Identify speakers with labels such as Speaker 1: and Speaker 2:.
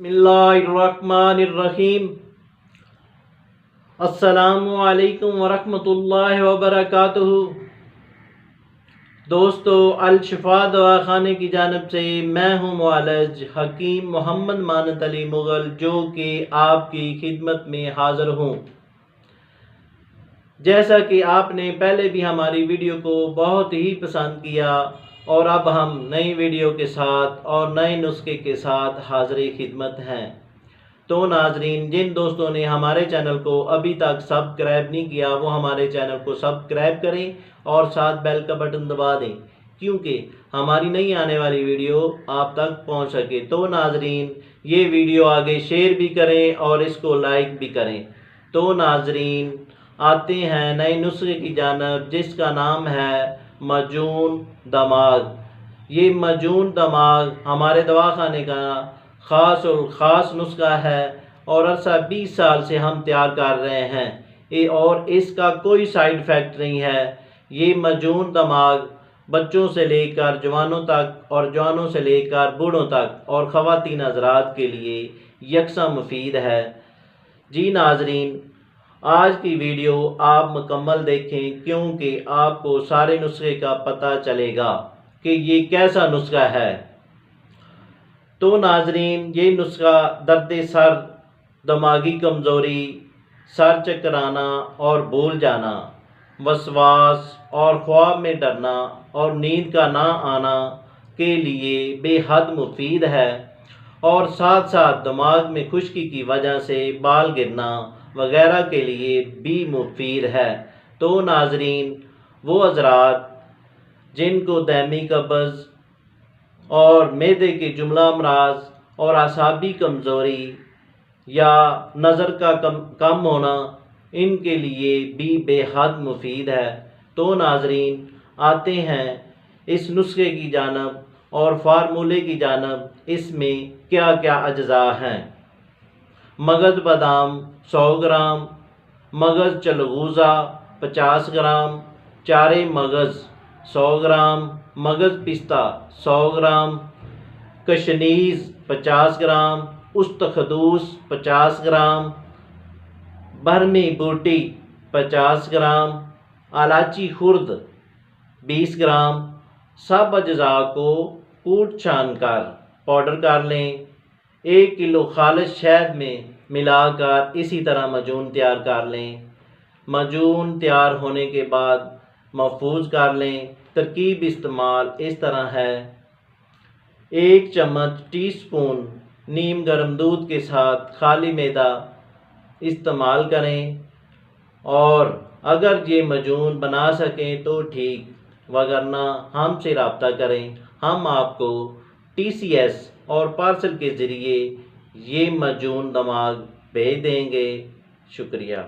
Speaker 1: बिस्मिल्लाहिर्रहमानिर्रहीम। अस्सलामु अलैकुम वरहमतुल्लाहि वबरकातुहू। दोस्तों, अल शिफा दवाखाने की जानिब से मैं हूँ मुआलिज हकीम मोहम्मद मानत अली मुग़ल, जो कि आपकी खिदमत में हाज़िर हूँ। जैसा कि आपने पहले भी हमारी वीडियो को बहुत ही पसंद किया और अब हम नई वीडियो के साथ और नए नुस्खे के साथ हाज़िर खिदमत हैं। तो नाजरीन, जिन दोस्तों ने हमारे चैनल को अभी तक सब्सक्राइब नहीं किया वो हमारे चैनल को सब्सक्राइब करें और साथ बेल का बटन दबा दें, क्योंकि हमारी नई आने वाली वीडियो आप तक पहुंच सके। तो नाजरीन, ये वीडियो आगे शेयर भी करें और इसको लाइक भी करें। तो नाजरीन, आते हैं नए नुस्खे की जानिब, जिसका नाम है मजून दमाग। ये मजून दमाग हमारे दवाखाने का ख़ास और ख़ास नुस्खा है और अरसा 20 साल से हम तैयार कर रहे हैं और इसका कोई साइड इफ़ेक्ट नहीं है। ये मजून दमाग बच्चों से लेकर जवानों तक और जवानों से लेकर बूढ़ों तक और ख़वातीन हज़रात के लिए यकसा मुफीद है। जी नाजरीन, आज की वीडियो आप मुकम्मल देखें, क्योंकि आपको सारे नुस्खे का पता चलेगा कि ये कैसा नुस्खा है। तो नाजरीन, ये नुस्खा दर्द सर, दिमागी कमज़ोरी, सर चकराना और भूल जाना, वसवास और ख्वाब में डरना और नींद का ना आना के लिए बेहद मुफीद है और साथ साथ दिमाग में खुश्की की वजह से बाल गिरना वगैरह के लिए भी मुफीद है। तो नाजरीन, वो हज़रात जिनको दायमी कब्ज़ और मैदे के जुमला अमराज और आसाबी कमज़ोरी या नज़र का कम होना, इनके लिए भी बेहद मुफीद है। तो नाजरीन, आते हैं इस नुस्खे की जानिब और फार्मूले की जानिब। इसमें क्या क्या अज्जा हैं। मगज़ बादाम 100 ग्राम, मगज़ चलगूज़ा 50 ग्राम, चारे मगज़ 100 ग्राम, मगज़ पिस्ता 100 ग्राम, कशनीज़ 50 ग्राम, उस्तखदूस 50 ग्राम, बरमी बूटी 50 ग्राम, इलायची खुर्द 20 ग्राम। सब अज्जा को कूट छान कर पाउडर कर लें। 1 किलो खालिस शहद में मिलाकर इसी तरह मजून तैयार कर लें। मजून तैयार होने के बाद महफूज कर लें। तरकीब इस्तेमाल इस तरह है: 1 चम्मच टीस्पून नीम गर्म दूध के साथ खाली मैदा इस्तेमाल करें, और अगर ये मजून बना सकें तो ठीक, वगरना हमसे रब्ता करें। हम आपको TCS और पार्सल के ज़रिए ये मजून दमाग भेज देंगे। शुक्रिया।